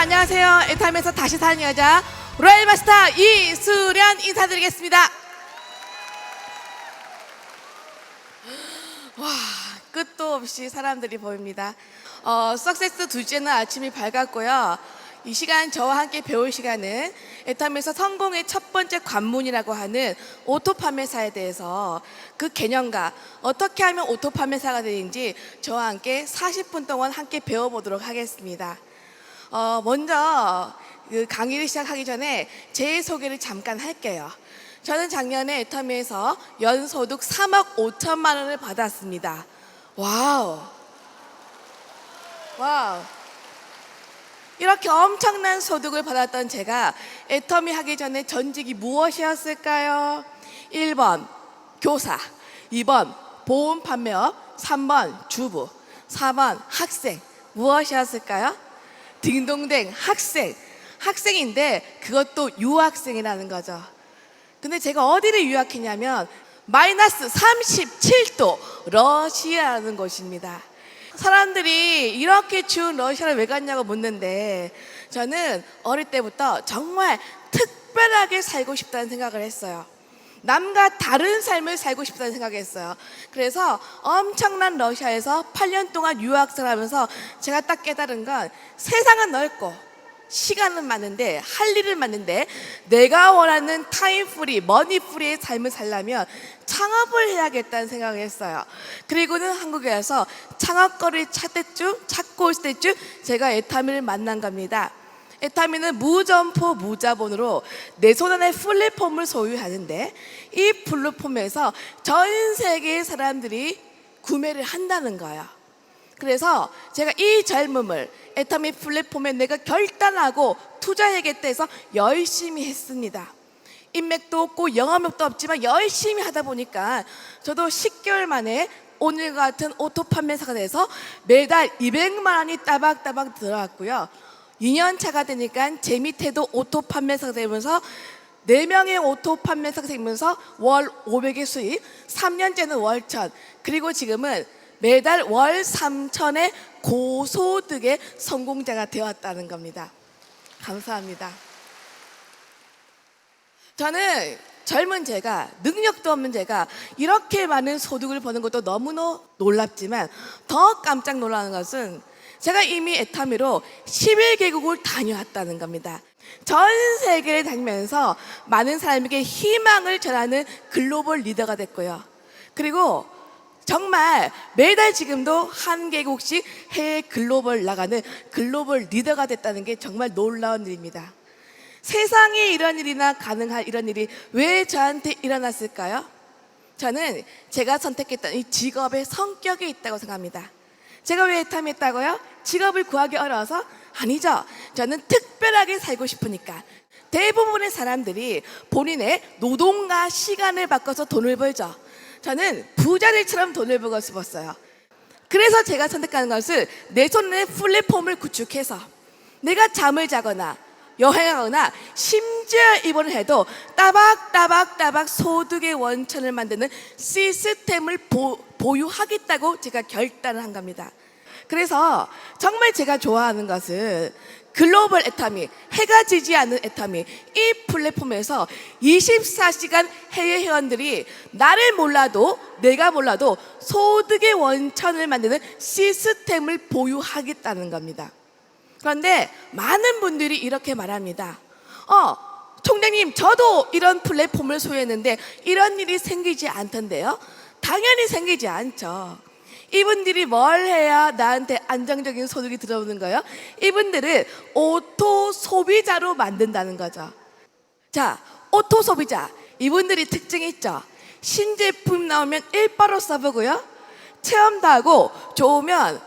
안녕하세요. 애타임에서 다시 사는 여자 로얄마스터 이수련 인사드리겠습니다. 와, 끝도 없이 사람들이 보입니다. 석세스 둘째는 아침이 밝았고요. 이 시간 저와 함께 배울 시간은 애타임에서 성공의 첫 번째 관문이라고 하는 오토 판매사에 대해서 그 개념과 어떻게 하면 오토 판매사가 되는지 저와 함께 40분 동안 함께 배워보도록 하겠습니다. 먼저 그 강의를 시작하기 전에 제 소개를 잠깐 할게요. 저는 작년에 애터미에서 연소득 3억 5천만 원을 받았습니다. 와우. 이렇게 엄청난 소득을 받았던 제가 애터미 하기 전에 전직이 무엇이었을까요? 1번 교사, 2번 보험 판매업, 3번 주부, 4번 학생. 무엇이었을까요? 딩동댕 학생인데 그것도 유학생이라는 거죠. 근데 제가 어디를 유학했냐면 마이너스 37도 러시아라는 곳입니다. 사람들이 이렇게 추운 러시아를 왜 갔냐고 묻는데 저는 어릴 때부터 정말 특별하게 살고 싶다는 생각을 했어요. 남과 다른 삶을 살고 싶다는 생각을 했어요. 그래서 엄청난 러시아에서 8년 동안 유학생을 하면서 제가 딱 깨달은 건 세상은 넓고 시간은 많은데 할 일은 많은데 내가 원하는 타임 프리, 머니 프리의 삶을 살려면 창업을 해야겠다는 생각을 했어요. 그리고는 한국에 와서 창업거리를 찾고 있을 때쯤 제가 애타미를 만난 겁니다. 애타미는 무점포 무자본으로 내 손 안에 플랫폼을 소유하는데 이 플랫폼에서 전 세계의 사람들이 구매를 한다는 거예요. 그래서 제가 이 젊음을 애타미 플랫폼에 내가 결단하고 투자해야겠다 해서 열심히 했습니다. 인맥도 없고 영업력도 없지만 열심히 하다 보니까 저도 10개월 만에 오늘과 같은 오토 판매사가 돼서 매달 200만 원이 따박따박 들어왔고요. 2년 차가 되니까 제 밑에도 오토 판매사가 되면서 4명의 오토 판매사가 되면서 월 500의 수입, 3년째는 월 1000, 그리고 지금은 매달 월 3000의 고소득의 성공자가 되었다는 겁니다. 감사합니다. 저는 젊은 제가, 능력도 없는 제가 이렇게 많은 소득을 버는 것도 너무나 놀랍지만 더 깜짝 놀라는 것은 제가 이미 애타미로 11개국을 다녀왔다는 겁니다. 전 세계를 다니면서 많은 사람에게 희망을 전하는 글로벌 리더가 됐고요. 그리고 정말 매달 지금도 한 개국씩 해외 글로벌 나가는 글로벌 리더가 됐다는 게 정말 놀라운 일입니다. 세상에 이런 일이나 가능할 이런 일이 왜 저한테 일어났을까요? 저는 제가 선택했던 이 직업의 성격에 있다고 생각합니다. 제가 왜 애타미 했다고요? 직업을 구하기 어려워서? 아니죠. 저는 특별하게 살고 싶으니까. 대부분의 사람들이 본인의 노동과 시간을 바꿔서 돈을 벌죠. 저는 부자들처럼 돈을 벌고 싶었어요. 그래서 제가 선택하는 것은 내 손에 플랫폼을 구축해서 내가 잠을 자거나 여행하거나 심지어 입원을 해도 따박따박 소득의 원천을 만드는 시스템을 보유하겠다고 제가 결단을 한 겁니다. 그래서 정말 제가 좋아하는 것은 글로벌 애타미, 해가 지지 않는 애타미, 이 플랫폼에서 24시간 해외 회원들이 나를 몰라도 내가 몰라도 소득의 원천을 만드는 시스템을 보유하겠다는 겁니다. 그런데 많은 분들이 이렇게 말합니다. 총장님, 저도 이런 플랫폼을 소유했는데 이런 일이 생기지 않던데요? 당연히 생기지 않죠. 이분들이 뭘 해야 나한테 안정적인 소득이 들어오는 거예요? 이분들은 오토 소비자로 만든다는 거죠. 자, 오토 소비자, 이분들이 특징이 있죠. 신제품 나오면 일바로 써보고요, 체험도 하고 좋으면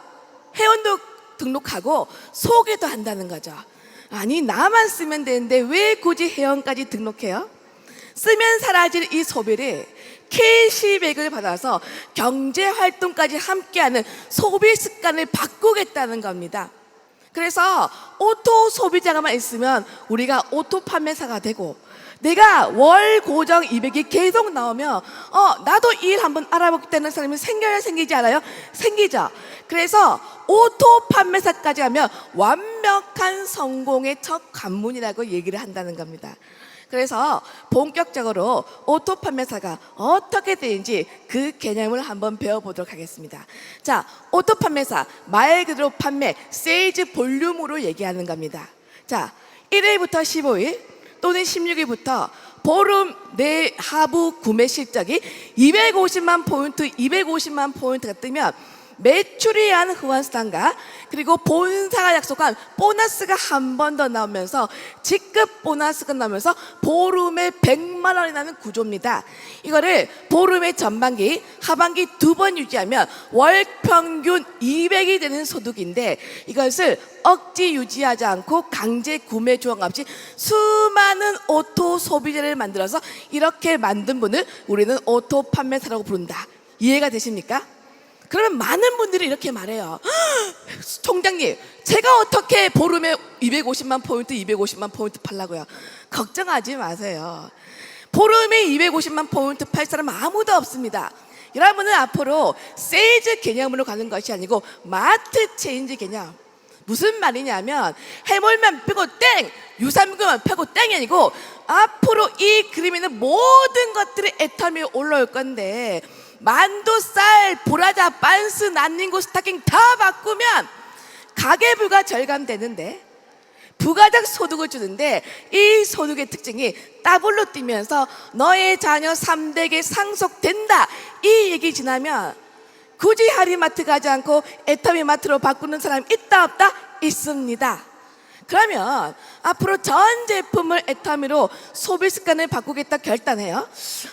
회원도 등록하고 소개도 한다는 거죠. 아니, 나만 쓰면 되는데 왜 굳이 회원까지 등록해요? 쓰면 사라질 이 소비를 캐시백을 받아서 경제활동까지 함께하는 소비 습관을 바꾸겠다는 겁니다. 그래서 오토 소비자가만 있으면 우리가 오토 판매사가 되고 내가 월 고정 200이 계속 나오면 나도 일 한번 알아보겠다는 사람이 생겨야 생기지 않아요? 생기죠. 그래서 오토 판매사까지 하면 완벽한 성공의 첫 관문이라고 얘기를 한다는 겁니다. 그래서 본격적으로 오토 판매사가 어떻게 되는지 그 개념을 한번 배워보도록 하겠습니다. 자, 오토 판매사, 말 그대로 판매, 세일즈 볼륨으로 얘기하는 겁니다. 자, 1일부터 15일 또는 16일부터 보름 내 하부 구매 실적이 250만 포인트, 250만 포인트가 뜨면 매출이 한 후원수당과 그리고 본사가 약속한 보너스가 한 번 더 나오면서 직급 보너스가 나오면서 보름에 100만 원이 나는 구조입니다. 이거를 보름의 전반기, 하반기 두 번 유지하면 월 평균 200이 되는 소득인데 이것을 억지 유지하지 않고 강제 구매 조항 없이 수많은 오토 소비자를 만들어서 이렇게 만든 분을 우리는 오토 판매사라고 부른다. 이해가 되십니까? 그러면 많은 분들이 이렇게 말해요. 총장님, 제가 어떻게 보름에 250만 포인트, 250만 포인트 팔라고요? 걱정하지 마세요. 보름에 250만 포인트 팔 사람 아무도 없습니다. 여러분은 앞으로 세일즈 개념으로 가는 것이 아니고 마트 체인지 개념. 무슨 말이냐면 해물만 빼고 땡, 유산균만 빼고 땡이 아니고 앞으로 이 그림에 있는 모든 것들이 애터미에 올라올 건데 만두, 쌀, 보라자, 빤스, 난닝구, 스타킹 다 바꾸면 가계부가 절감되는데 부가적 소득을 주는데 이 소득의 특징이 더블로 뛰면서 너의 자녀 3대에 상속된다. 이 얘기 지나면 굳이 하리마트 가지 않고 애터미 마트로 바꾸는 사람이 있다 없다? 있습니다. 그러면 앞으로 전 제품을 애터미로 소비 습관을 바꾸겠다 결단해요.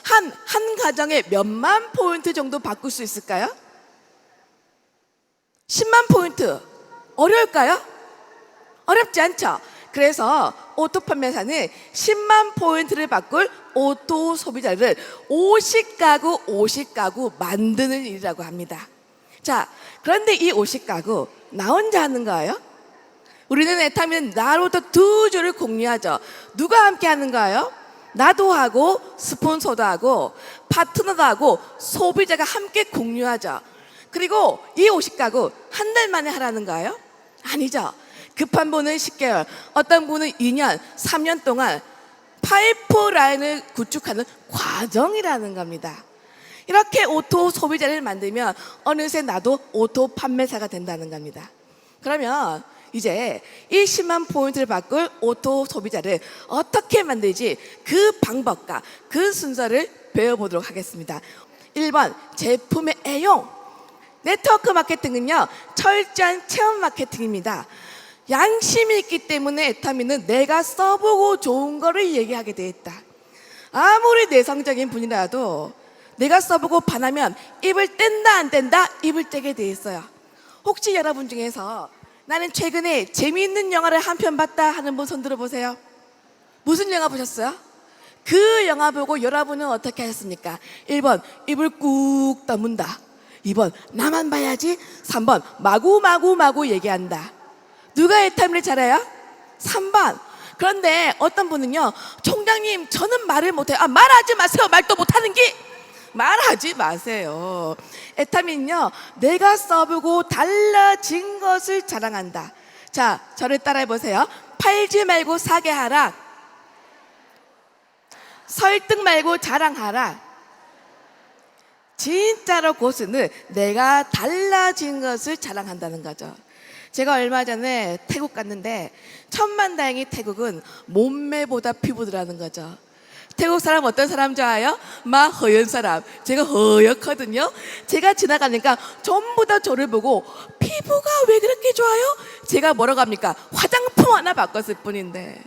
한 가정에 몇만 포인트 정도 바꿀 수 있을까요? 10만 포인트 어려울까요? 어렵지 않죠? 그래서 오토 판매사는 10만 포인트를 바꿀 오토 소비자를 50가구 만드는 일이라고 합니다. 자, 그런데 이 50가구 나 혼자 하는 거예요? 우리는 애타미는 나로부터 두 줄을 공유하죠. 누가 함께 하는 거예요? 나도 하고 스폰서도 하고 파트너도 하고 소비자가 함께 공유하죠. 그리고 이 50가구 한 달 만에 하라는 거예요? 아니죠. 급한 분은 10개월, 어떤 분은 2년, 3년 동안 파이프라인을 구축하는 과정이라는 겁니다. 이렇게 오토 소비자를 만들면 어느새 나도 오토 판매사가 된다는 겁니다. 그러면 이제 이 10만 포인트를 바꿀 오토 소비자를 어떻게 만들지 그 방법과 그 순서를 배워보도록 하겠습니다. 1번 제품의 애용. 네트워크 마케팅은요 철저한 체험 마케팅입니다. 양심이 있기 때문에 애타미는 내가 써보고 좋은 거를 얘기하게 돼 있다. 아무리 내성적인 분이라도 내가 써보고 반하면 입을 뗀다 안 뗀다 입을 떼게 돼 있어요. 혹시 여러분 중에서 나는 최근에 재미있는 영화를 한 편 봤다 하는 분 손 들어보세요. 무슨 영화 보셨어요? 그 영화 보고 여러분은 어떻게 하셨습니까? 1번 입을 꾹 다문다. 2번 나만 봐야지. 3번 마구 얘기한다. 누가 애타미를 잘해요? 3번. 그런데 어떤 분은요 총장님 저는 말을 못해요. 말하지 마세요. 말도 못하는 게 말하지 마세요. 애타미는요 내가 써보고 달라진 것을 자랑한다. 자, 저를 따라해 보세요. 팔지 말고 사게 하라. 설득 말고 자랑하라. 진짜로 고수는 내가 달라진 것을 자랑한다는 거죠. 제가 얼마 전에 태국 갔는데 천만다행히 태국은 몸매보다 피부더라는 거죠. 태국 사람 어떤 사람 좋아해요? 막 허연 사람. 제가 허옇거든요. 제가 지나가니까 전부 다 저를 보고 피부가 왜 그렇게 좋아요? 제가 뭐라고 합니까? 화장품 하나 바꿨을 뿐인데.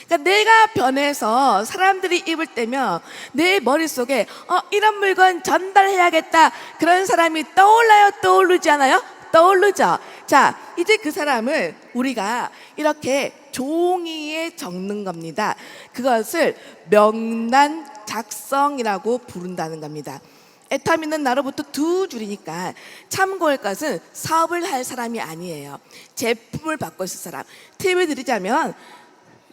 그러니까 내가 변해서 사람들이 입을 때면 내 머릿속에 이런 물건 전달해야겠다 그런 사람이 떠올라요? 떠오르지 않아요? 떠오르죠. 자, 이제 그 사람을 우리가 이렇게 종이에 적는 겁니다. 그것을 명단 작성이라고 부른다는 겁니다. 애타미는 나로부터 두 줄이니까 참고할 것은 사업을 할 사람이 아니에요. 제품을 바꿔 쓸 사람. 팁을 드리자면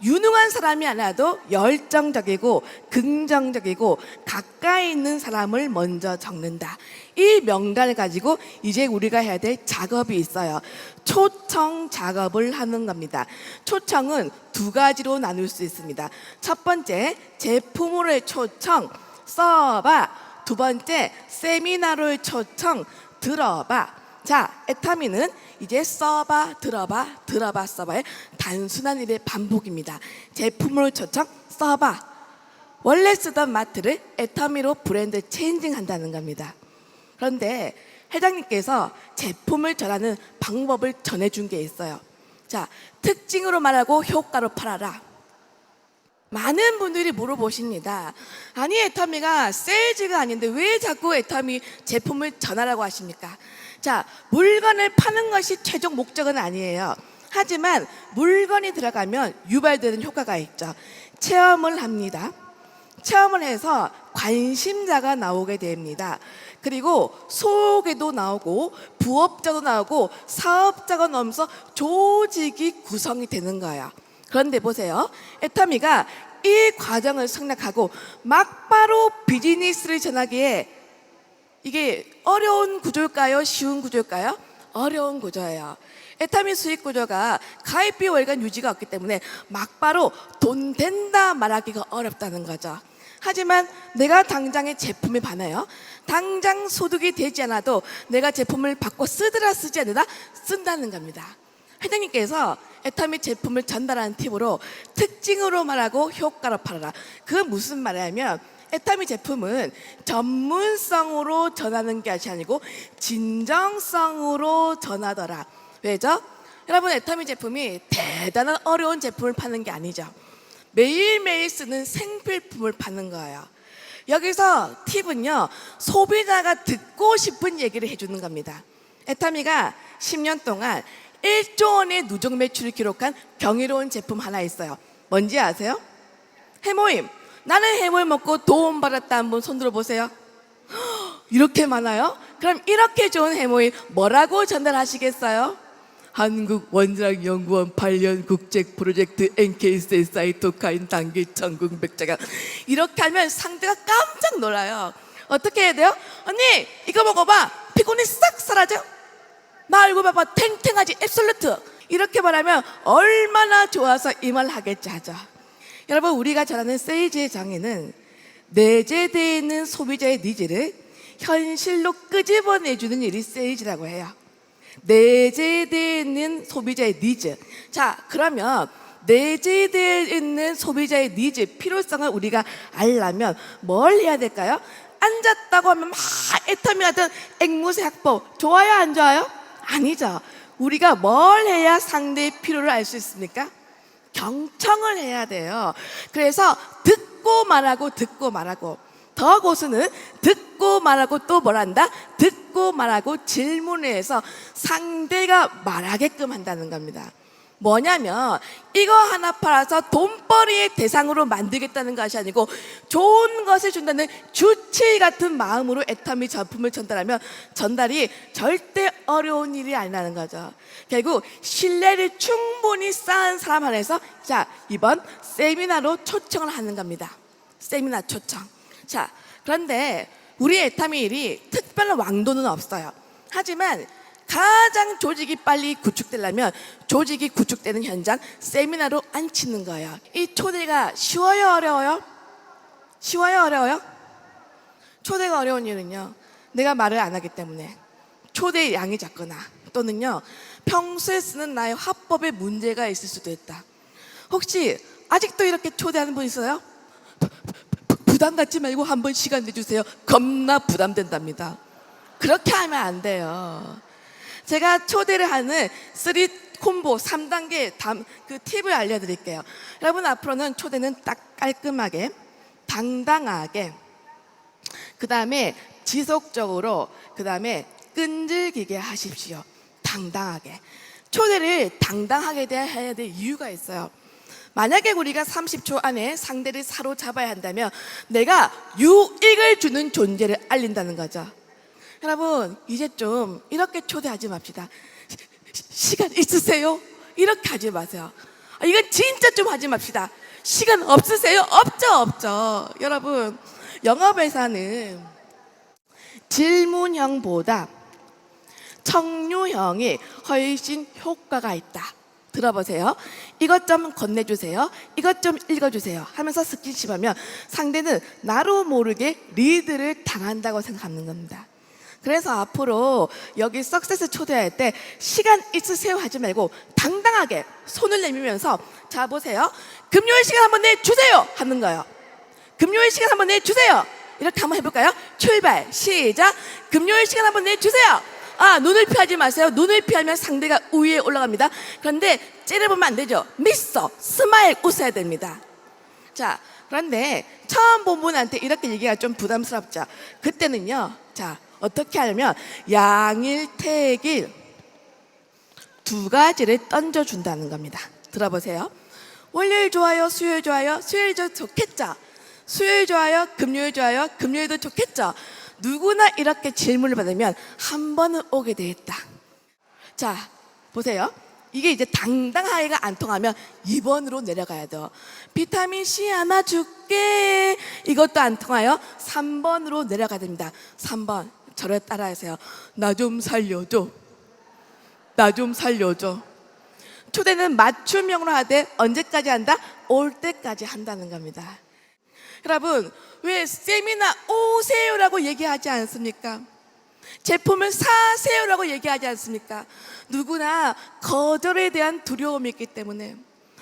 유능한 사람이 아니라도 열정적이고 긍정적이고 가까이 있는 사람을 먼저 적는다. 이 명단을 가지고 이제 우리가 해야 될 작업이 있어요. 초청 작업을 하는 겁니다. 초청은 두 가지로 나눌 수 있습니다. 첫 번째, 제품으로의 초청, 써봐. 두 번째, 세미나로의 초청, 들어봐. 자, 애터미는 이제 써봐, 들어봐, 써봐의 단순한 일의 반복입니다. 제품으로 초청, 써봐. 원래 쓰던 마트를 애터미로 브랜드 체인징 한다는 겁니다. 그런데 회장님께서 제품을 전하는 방법을 전해준 게 있어요. 자, 특징으로 말하고 효과로 팔아라. 많은 분들이 물어보십니다. 아니, 애터미가 세일즈가 아닌데 왜 자꾸 애터미 제품을 전하라고 하십니까? 자, 물건을 파는 것이 최종 목적은 아니에요. 하지만 물건이 들어가면 유발되는 효과가 있죠. 체험을 합니다. 체험을 해서 관심자가 나오게 됩니다. 그리고 소개도 나오고 부업자도 나오고 사업자가 나오면서 조직이 구성이 되는 거예요. 그런데 보세요. 애터미가 이 과정을 생략하고 막바로 비즈니스를 전하기에 이게 어려운 구조일까요? 쉬운 구조일까요? 어려운 구조예요. 애터미 수익 구조가 가입비 월간 유지가 없기 때문에 막바로 돈 된다 말하기가 어렵다는 거죠. 하지만 내가 당장의 제품에 반해요. 당장 소득이 되지 않아도 내가 제품을 받고 쓰더라 쓰지 않으라 쓴다는 겁니다. 회장님께서 애터미 제품을 전달하는 팁으로 특징으로 말하고 효과로 팔아라. 그건 무슨 말이냐면 애터미 제품은 전문성으로 전하는 것이 아니고 진정성으로 전하더라. 왜죠? 여러분, 애터미 제품이 대단한 어려운 제품을 파는 게 아니죠. 매일매일 쓰는 생필품을 파는 거예요. 여기서 팁은요, 소비자가 듣고 싶은 얘기를 해주는 겁니다. 애터미가 10년 동안 1조 원의 누적 매출을 기록한 경이로운 제품 하나 있어요. 뭔지 아세요? 해모임. 나는 해모임 먹고 돈 벌었다. 한번 손 들어보세요. 이렇게 많아요? 그럼 이렇게 좋은 해모임 뭐라고 전달하시겠어요? 한국원자력연구원 8년 국제 프로젝트 NK세 사이토카인 단기 전국 백자가. 이렇게 하면 상대가 깜짝 놀라요. 어떻게 해야 돼요? 언니, 이거 먹어봐. 피곤이 싹 사라져. 나 얼굴 봐봐. 탱탱하지. 앱솔루트. 이렇게 말하면 얼마나 좋아서 이 말 하겠지 하죠. 여러분, 우리가 전하는 세일즈의 장애는 내재되어 있는 소비자의 니즈를 현실로 끄집어내주는 일이 세일즈라고 해요. 내재되어 있는 소비자의 니즈. 자, 그러면 내재되어 있는 소비자의 니즈, 필요성을 우리가 알려면 뭘 해야 될까요? 앉았다고 하면 막 애터미 같은 앵무새 학법 좋아요, 안 좋아요? 아니죠. 우리가 뭘 해야 상대의 필요를 알 수 있습니까? 경청을 해야 돼요. 그래서 듣고 말하고 더 고수는 듣고 말하고 또 뭘 한다? 듣고 말하고 질문을 해서 상대가 말하게끔 한다는 겁니다. 뭐냐면 이거 하나 팔아서 돈벌이의 대상으로 만들겠다는 것이 아니고 좋은 것을 준다는 주치 같은 마음으로 애터미 제품을 전달하면 전달이 절대 어려운 일이 아니라는 거죠. 결국 신뢰를 충분히 쌓은 사람 안에서 자, 이번 세미나로 초청을 하는 겁니다. 세미나 초청. 자, 그런데 우리 애터미 일이 특별한 왕도는 없어요. 하지만 가장 조직이 빨리 구축되려면 조직이 구축되는 현장 세미나로 앉히는 거예요. 이 초대가 쉬워요, 어려워요? 쉬워요, 어려워요? 초대가 어려운 이유는요, 내가 말을 안 하기 때문에 초대의 양이 작거나 또는요 평소에 쓰는 나의 화법에 문제가 있을 수도 있다. 혹시 아직도 이렇게 초대하는 분 있어요? 부담 갖지 말고 한번 시간 내주세요. 겁나 부담된답니다. 그렇게 하면 안 돼요. 제가 초대를 하는 3 콤보 3단계 그 팁을 알려드릴게요. 여러분, 앞으로는 초대는 딱 깔끔하게, 당당하게, 그 다음에 지속적으로, 그 다음에 끈질기게 하십시오. 당당하게. 초대를 당당하게 해야 될 이유가 있어요. 만약에 우리가 30초 안에 상대를 사로잡아야 한다면 내가 유익을 주는 존재를 알린다는 거죠. 여러분, 이제 좀 이렇게 초대하지 맙시다. 시간 있으세요? 이렇게 하지 마세요. 이건 진짜 좀 하지 맙시다. 시간 없으세요? 없죠. 여러분, 영업에서는 질문형보다 청류형이 훨씬 효과가 있다. 들어보세요. 이것 좀 건네주세요. 이것 좀 읽어주세요 하면서 스킨십하면 상대는 나로 모르게 리드를 당한다고 생각하는 겁니다. 그래서 앞으로 여기 석세스 초대할 때 시간 있으세요 하지 말고 당당하게 손을 내밀면서 자 보세요. 금요일 시간 한번 내주세요 하는 거예요. 금요일 시간 한번 내주세요. 이렇게 한번 해볼까요? 출발 시작. 금요일 시간 한번 내주세요. 눈을 피하지 마세요. 눈을 피하면 상대가 우위에 올라갑니다. 그런데 째려보면 안 되죠. 미소, 스마일 웃어야 됩니다. 자, 그런데 처음 본 분한테 이렇게 얘기가 좀 부담스럽죠. 그때는요, 자, 어떻게 하냐면 양일, 태일 두 가지를 던져준다는 겁니다. 들어보세요. 월요일 좋아요, 수요일 좋아요, 수요일 좋겠죠. 수요일 좋아요, 금요일 좋아요, 금요일도 좋겠죠. 누구나 이렇게 질문을 받으면 한 번은 오게 되겠다. 자, 보세요. 이게 이제 당당하게가 안 통하면 2번으로 내려가야 돼요. 비타민 C 하나 줄게. 이것도 안 통하여 3번으로 내려가야 됩니다. 3번 저를 따라하세요. 나 좀 살려줘. 나 좀 살려줘. 초대는 맞춤형으로 하되 언제까지 한다? 올 때까지 한다는 겁니다. 여러분, 왜 세미나 오세요라고 얘기하지 않습니까? 제품을 사세요라고 얘기하지 않습니까? 누구나 거절에 대한 두려움이 있기 때문에.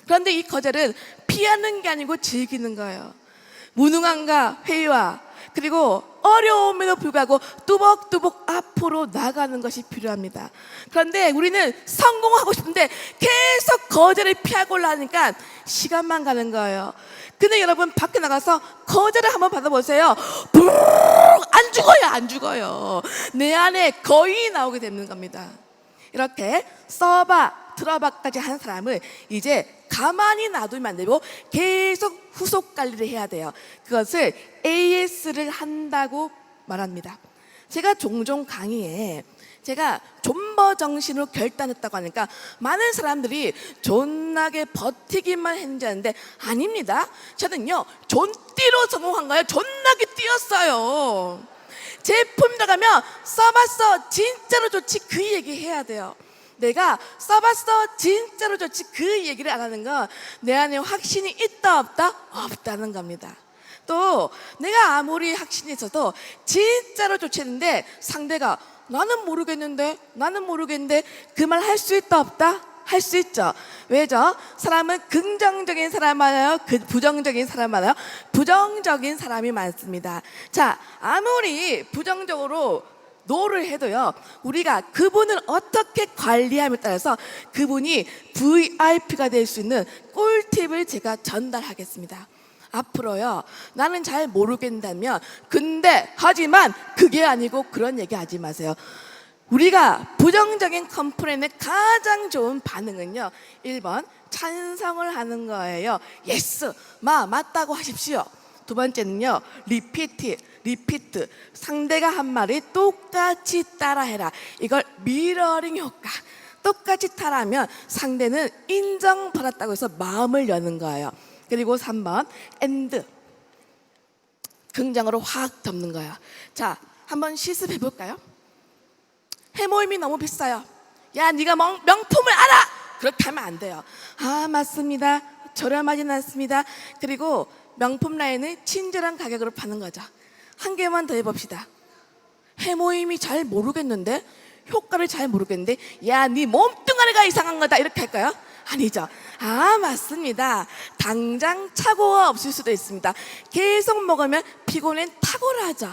그런데 이 거절은 피하는 게 아니고 즐기는 거예요. 무능함과 회의와 그리고 어려움에도 불구하고 뚜벅뚜벅 앞으로 나가는 것이 필요합니다. 그런데 우리는 성공하고 싶은데 계속 거절을 피하고 올라가니까 시간만 가는 거예요. 근데 여러분 밖에 나가서 거절을 한번 받아보세요. 안 죽어요. 내 안에 거인이 나오게 되는 겁니다. 이렇게 써봐 들어봐까지 한 사람을 이제 가만히 놔두면 안 되고 계속 후속 관리를 해야 돼요. 그것을 AS를 한다고 말합니다. 제가 종종 강의에 제가 존버 정신으로 결단했다고 하니까 많은 사람들이 존나게 버티기만 했는지 아는데 아닙니다. 저는요 존띠로 성공한 거예요. 존나게 뛰었어요. 제품 들어가면 써봤어 진짜로 좋지 그 얘기 해야 돼요. 내가 써봤어 진짜로 좋지 그 얘기를 안 하는 건 내 안에 확신이 있다 없다? 없다는 겁니다. 또 내가 아무리 확신이 있어도 진짜로 좋지 했는데 상대가 나는 모르겠는데 그 말 할 수 있다 없다? 할 수 있죠. 왜죠? 사람은 긍정적인 사람 많아요? 부정적인 사람 많아요? 부정적인 사람이 많습니다. 자, 아무리 부정적으로 노를 해도요 우리가 그분을 어떻게 관리함에 따라서 그분이 VIP가 될 수 있는 꿀팁을 제가 전달하겠습니다. 앞으로요 나는 잘 모르겠다면 근데 하지만 그게 아니고 그런 얘기 하지 마세요. 우리가 부정적인 컴플레인의 가장 좋은 반응은요 1번 찬성을 하는 거예요. 예스 맞다고 하십시오. 두 번째는요 리피트 상대가 한 말이 똑같이 따라해라. 이걸 미러링 효과. 똑같이 따라하면 상대는 인정받았다고 해서 마음을 여는 거예요. 그리고 3번 엔드 긍정으로 확 덮는 거예요. 자, 한번 실습해 볼까요? 해모임이 너무 비싸요. 야, 네가 명품을 알아. 그렇게 하면 안 돼요. 맞습니다. 저렴하진 않습니다. 그리고 명품 라인을 친절한 가격으로 파는 거죠. 한 개만 더 해봅시다. 해모임이 잘 모르겠는데 효과를 잘 모르겠는데 야, 네 몸뚱아리가 이상한 거다. 이렇게 할까요? 아니죠. 맞습니다. 당장 착오가 없을 수도 있습니다. 계속 먹으면 피곤은 탁월하죠.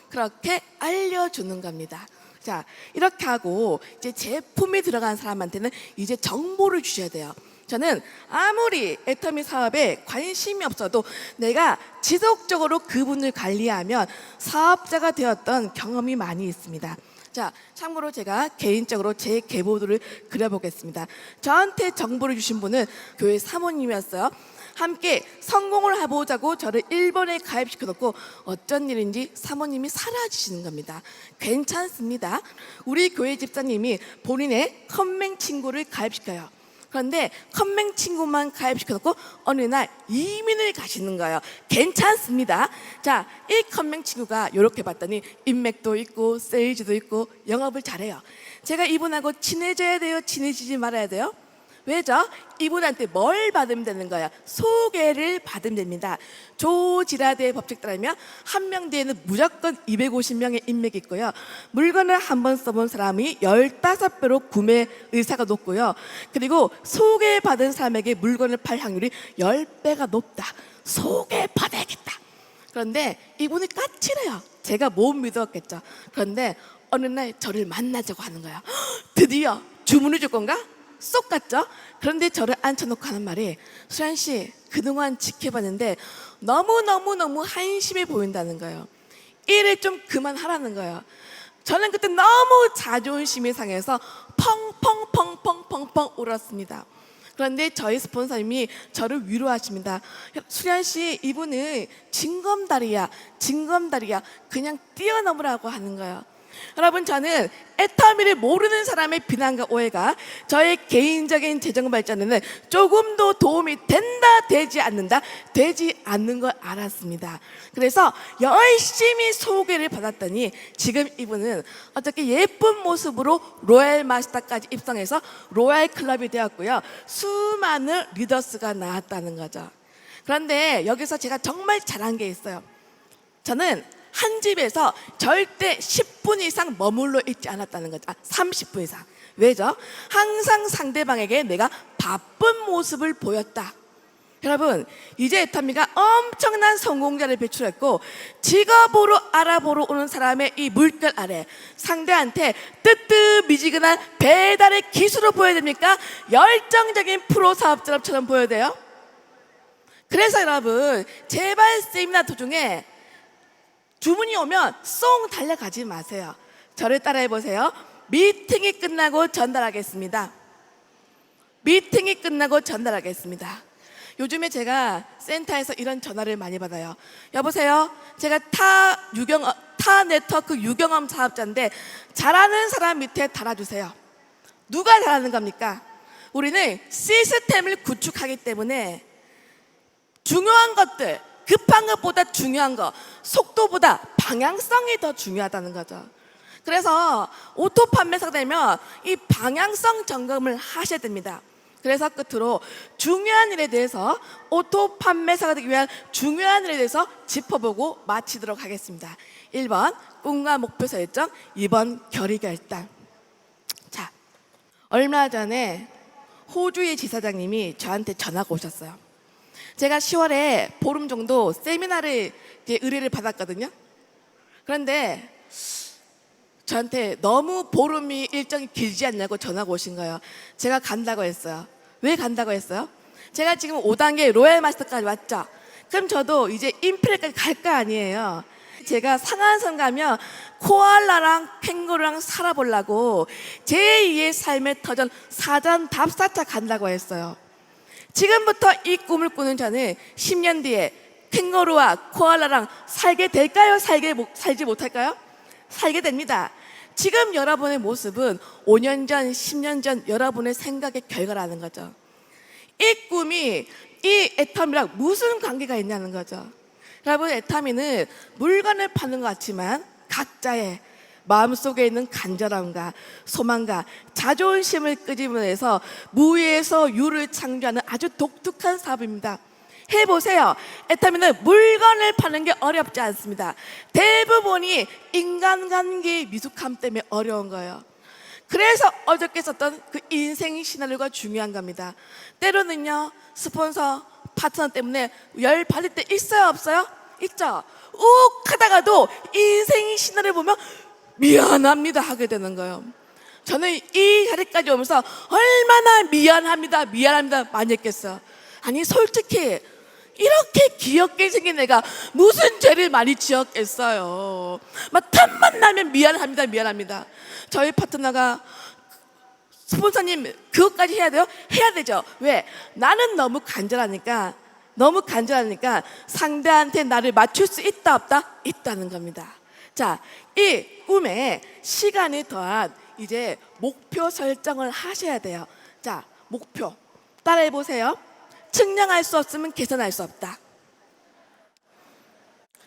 그렇게 알려주는 겁니다. 자, 이렇게 하고 이제 제품이 들어간 사람한테는 이제 정보를 주셔야 돼요. 저는 아무리 애터미 사업에 관심이 없어도 내가 지속적으로 그분을 관리하면 사업자가 되었던 경험이 많이 있습니다. 자, 참고로 제가 개인적으로 제 계보도를 그려보겠습니다. 저한테 정보를 주신 분은 교회 사모님이었어요. 함께 성공을 해보자고 저를 1번에 가입시켜놓고 어쩐 일인지 사모님이 사라지시는 겁니다. 괜찮습니다. 우리 교회 집사님이 본인의 컴맹 친구를 가입시켜요. 그런데 컴맹 친구만 가입시켜놓고 어느 날 이민을 가시는 거예요. 괜찮습니다. 자, 이 컴맹 친구가 이렇게 봤더니 인맥도 있고 세일즈도 있고 영업을 잘해요. 제가 이분하고 친해져야 돼요? 친해지지 말아야 돼요? 왜죠? 이분한테 뭘 받으면 되는 거야? 소개를 받으면 됩니다. 조지라드의 법칙 따르면 한 명 뒤에는 무조건 250명의 인맥이 있고요. 물건을 한 번 써본 사람이 15배로 구매 의사가 높고요. 그리고 소개받은 사람에게 물건을 팔 확률이 10배가 높다. 소개받아야겠다. 그런데 이분이 까칠해요. 제가 못 믿었겠죠. 그런데 어느 날 저를 만나자고 하는 거예요. 드디어 주문을 줄 건가? 쏙 갔죠? 그런데 저를 앉혀놓고 하는 말이, 수란 씨, 그동안 지켜봤는데 너무 한심해 보인다는 거예요. 일을 좀 그만하라는 거예요. 저는 그때 너무 자존심이 상해서 펑펑 울었습니다. 그런데 저희 스폰서님이 저를 위로하십니다. 수란 씨, 이분은 징검다리야. 그냥 뛰어넘으라고 하는 거예요. 여러분, 저는 애터미를 모르는 사람의 비난과 오해가 저의 개인적인 재정 발전에는 조금도 도움이 된다, 되지 않는 걸 알았습니다. 그래서 열심히 소개를 받았더니 지금 이분은 어떻게 예쁜 모습으로 로얄 마스터까지 입성해서 로얄 클럽이 되었고요. 수많은 리더스가 나왔다는 거죠. 그런데 여기서 제가 정말 잘한 게 있어요. 저는 한 집에서 절대 10분 이상 머물러 있지 않았다는 거죠. 30분 이상. 왜죠? 항상 상대방에게 내가 바쁜 모습을 보였다. 여러분, 이제 애터미가 엄청난 성공자를 배출했고 직업으로 알아보러 오는 사람의 이 물결 아래 상대한테 뜨뜻미지근한 배달의 기술을 보여야 됩니까? 열정적인 프로 사업자처럼 보여야 돼요? 그래서 여러분, 제발 세미나 도중에 주문이 오면 쏙 달려가지 마세요. 저를 따라해 보세요. 미팅이 끝나고 전달하겠습니다. 요즘에 제가 센터에서 이런 전화를 많이 받아요. 여보세요, 제가 타 네트워크 유경험 사업자인데 잘하는 사람 밑에 달아주세요. 누가 잘하는 겁니까? 우리는 시스템을 구축하기 때문에 중요한 것들, 급한 것보다 중요한 거, 속도보다 방향성이 더 중요하다는 거죠. 그래서 오토 판매사가 되면 이 방향성 점검을 하셔야 됩니다. 그래서 끝으로 중요한 일에 대해서, 오토 판매사가 되기 위한 중요한 일에 대해서 짚어보고 마치도록 하겠습니다. 1번 꿈과 목표 설정, 2번 결의 결단. 자, 얼마 전에 호주의 지사장님이 저한테 전화가 오셨어요. 제가 10월에 보름 정도 세미나를 의뢰를 받았거든요. 그런데 저한테 너무 보름이 일정이 길지 않냐고 전화가 오신 거예요. 제가 간다고 했어요. 왜 간다고 했어요? 제가 지금 5단계 로얄 마스터까지 왔죠. 그럼 저도 이제 임페리까지 갈 거 아니에요. 제가 상한선 가면 코알라랑 캥거루랑 살아보려고 제2의 삶의 터전 사전 답사차 간다고 했어요. 지금부터 이 꿈을 꾸는 저는 10년 뒤에 캥거루와 코알라랑 살게 될까요? 살지 못할까요? 살게 됩니다. 지금 여러분의 모습은 5년 전, 10년 전 여러분의 생각의 결과라는 거죠. 이 꿈이 이 애터미랑 무슨 관계가 있냐는 거죠. 여러분, 애터미는 물건을 파는 것 같지만 각자의 마음속에 있는 간절함과 소망과 자존심을 끄집어내서 무에서 유를 창조하는 아주 독특한 사업입니다. 해보세요. 애터미는 물건을 파는 게 어렵지 않습니다. 대부분이 인간관계의 미숙함 때문에 어려운 거예요. 그래서 어저께 썼던 그 인생 시나리오가 중요한 겁니다. 때로는요, 스폰서, 파트너 때문에 열 받을 때 있어요, 없어요? 있죠. 욱 하다가도 인생 시나리오 보면 미안합니다 하게 되는 거예요. 저는 이 자리까지 오면서 얼마나 미안합니다 많이 했겠어요. 아니, 솔직히 이렇게 귀엽게 생긴 애가 무슨 죄를 많이 지었겠어요. 막 틈만 나면 미안합니다. 저희 파트너가, 스폰서님 그것까지 해야 돼요? 해야 되죠. 왜? 나는 너무 간절하니까 상대한테 나를 맞출 수 있다 없다? 있다는 겁니다. 자, 이 꿈에 시간이 더한 이제 목표 설정을 하셔야 돼요. 자, 목표. 따라해 보세요. 측량할 수 없으면 계산할 수 없다.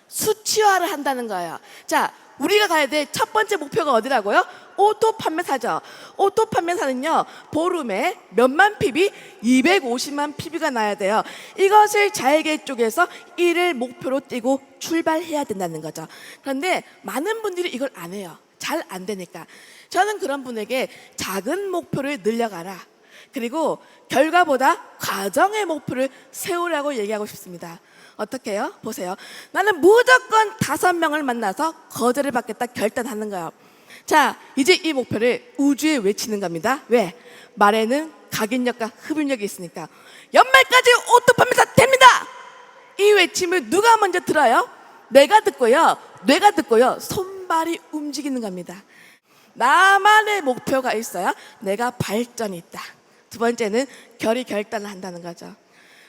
수치화를 한다는 거예요. 자, 우리가 가야 될 첫 번째 목표가 어디라고요? 오토 판매사죠. 오토 판매사는요, 보름에 몇만 PB? 250만 PB가 나야 돼요. 이것을 자회계 쪽에서 1을 목표로 띄고 출발해야 된다는 거죠. 그런데 많은 분들이 이걸 안 해요. 잘 안 되니까. 저는 그런 분에게 작은 목표를 늘려가라. 그리고 결과보다 과정의 목표를 세우라고 얘기하고 싶습니다. 어떻게 해요? 보세요. 나는 무조건 5명을 만나서 거절을 받겠다 결단하는 거예요. 자, 이제 이 목표를 우주에 외치는 겁니다. 왜? 말에는 각인력과 흡입력이 있으니까. 연말까지 오토 판매사 됩니다! 이 외침을 누가 먼저 들어요? 내가 듣고요, 뇌가 듣고요, 손발이 움직이는 겁니다. 나만의 목표가 있어야 내가 발전이 있다. 두 번째는 결단을 한다는 거죠.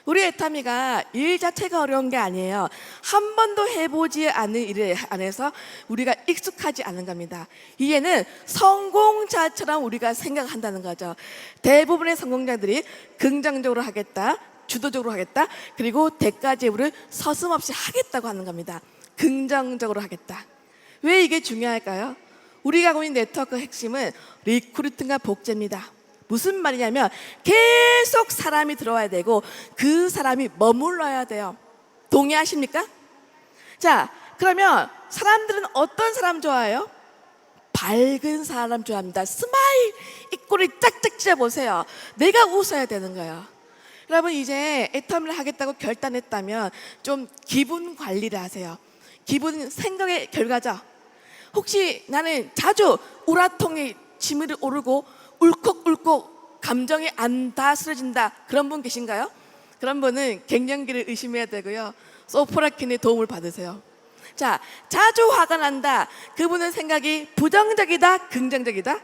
우리 애타미가 일 자체가 어려운 게 아니에요. 한 번도 해보지 않은 일 안에서 우리가 익숙하지 않은 겁니다. 이해는 성공자처럼 우리가 생각한다는 거죠. 대부분의 성공자들이 긍정적으로 하겠다, 주도적으로 하겠다, 그리고 대가 지불을 서슴없이 하겠다고 하는 겁니다. 긍정적으로 하겠다. 왜 이게 중요할까요? 우리가 하고 있는 네트워크 핵심은 리크루팅과 복제입니다. 무슨 말이냐면 계속 사람이 들어와야 되고 그 사람이 머물러야 돼요. 동의하십니까? 자, 그러면 사람들은 어떤 사람 좋아해요? 밝은 사람 좋아합니다. 스마일, 입꼬리 짝짝 찢어보세요. 내가 웃어야 되는 거예요. 여러분, 이제 애터미를 하겠다고 결단했다면 좀 기분 관리를 하세요. 기분 생각의 결과죠. 혹시 나는 자주 우라통이 치밀어 오르고 울컥울컥 감정이 안 다스려진다, 그런 분 계신가요? 그런 분은 갱년기를 의심해야 되고요, 소포라킨의 도움을 받으세요. 자, 자주 화가 난다, 그분은 생각이 부정적이다, 긍정적이다?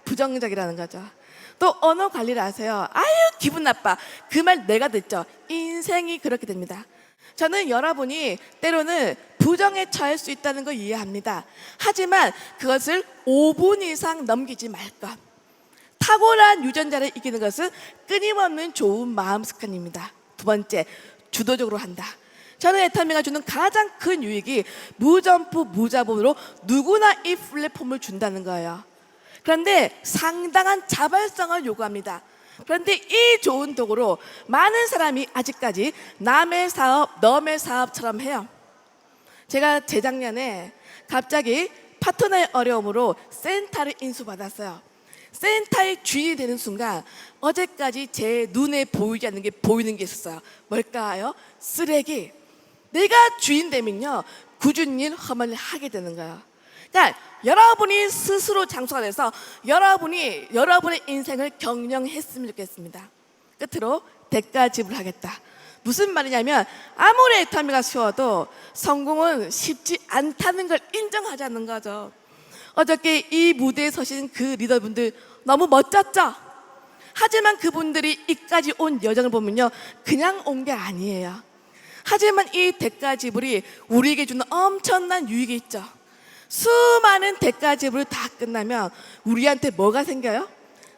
부정적이라는 거죠. 또 언어 관리를 하세요. 아유 기분 나빠, 그 말 내가 듣죠. 인생이 그렇게 됩니다. 저는 여러분이 때로는 부정에 처할 수 있다는 걸 이해합니다. 하지만 그것을 5분 이상 넘기지 말 것. 탁월한 유전자를 이기는 것은 끊임없는 좋은 마음 습관입니다. 두 번째, 주도적으로 한다. 저는 애터미가 주는 가장 큰 유익이 무점프 무자본으로 누구나 이 플랫폼을 준다는 거예요. 그런데 상당한 자발성을 요구합니다. 그런데 이 좋은 도구로 많은 사람이 아직까지 남의 사업, 너의 사업처럼 해요. 제가 재작년에 갑자기 파트너의 어려움으로 센터를 인수받았어요. 센터의 주인이 되는 순간 어제까지 제 눈에 보이지 않는 게 보이는 게 있었어요. 뭘까요? 쓰레기. 내가 주인 되면요, 굳은 일, 험한 일 하게 되는 거예요. 그러니까 여러분이 스스로 장수가 돼서 여러분이 여러분의 인생을 경영했으면 좋겠습니다. 끝으로 대가 지불하겠다. 무슨 말이냐면 아무리 애터미가 쉬워도 성공은 쉽지 않다는 걸 인정하자는 거죠. 어저께 이 무대에 서신 그 리더분들 너무 멋졌죠? 하지만 그분들이 이까지 온 여정을 보면요, 그냥 온 게 아니에요. 하지만 이 대가 지불이 우리에게 주는 엄청난 유익이 있죠. 수많은 대가 지불이 다 끝나면 우리한테 뭐가 생겨요?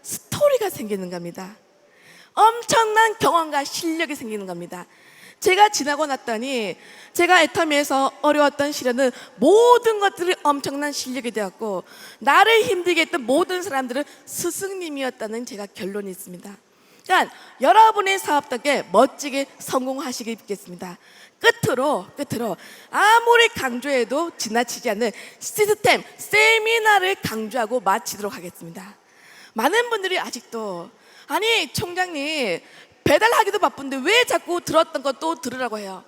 스토리가 생기는 겁니다. 엄청난 경험과 실력이 생기는 겁니다. 제가 지나고 났더니 제가 애터미에서 어려웠던 시련은 모든 것들이 엄청난 실력이 되었고 나를 힘들게 했던 모든 사람들은 스승님이었다는 제가 결론이 있습니다. 그러니까 여러분의 사업 덕에 멋지게 성공하시길 빚겠습니다. 끝으로 아무리 강조해도 지나치지 않는 시스템, 세미나를 강조하고 마치도록 하겠습니다. 많은 분들이 아직도 아니 총장님 배달하기도 바쁜데 왜 자꾸 들었던 거 또 들으라고 해요?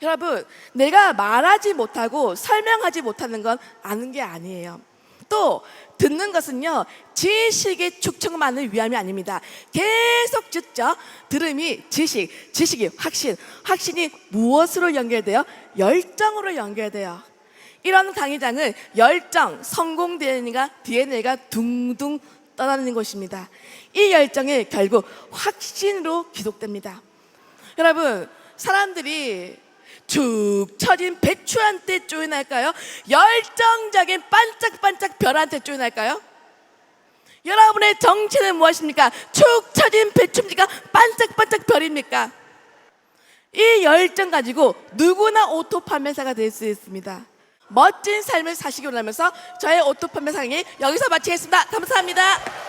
여러분, 내가 말하지 못하고 설명하지 못하는 건 아는 게 아니에요. 또 듣는 것은요, 지식의 축적만을 위함이 아닙니다. 계속 듣죠. 들음이 지식, 지식이 확신, 확신이 무엇으로 연결돼요? 열정으로 연결돼요. 이런 강의장은 열정, 성공 DNA가 둥둥 떠다니는 곳입니다. 이 열정이 결국 확신으로 기록됩니다. 여러분, 사람들이 축 처진 배추한테 쪼인할까요? 열정적인 반짝반짝 별한테 쪼인할까요? 여러분의 정체는 무엇입니까? 축 처진 배춤지가 반짝반짝 별입니까? 이 열정 가지고 누구나 오토 판매사가 될 수 있습니다. 멋진 삶을 사시기 원하면서 저의 오토 판매 강의 여기서 마치겠습니다. 감사합니다.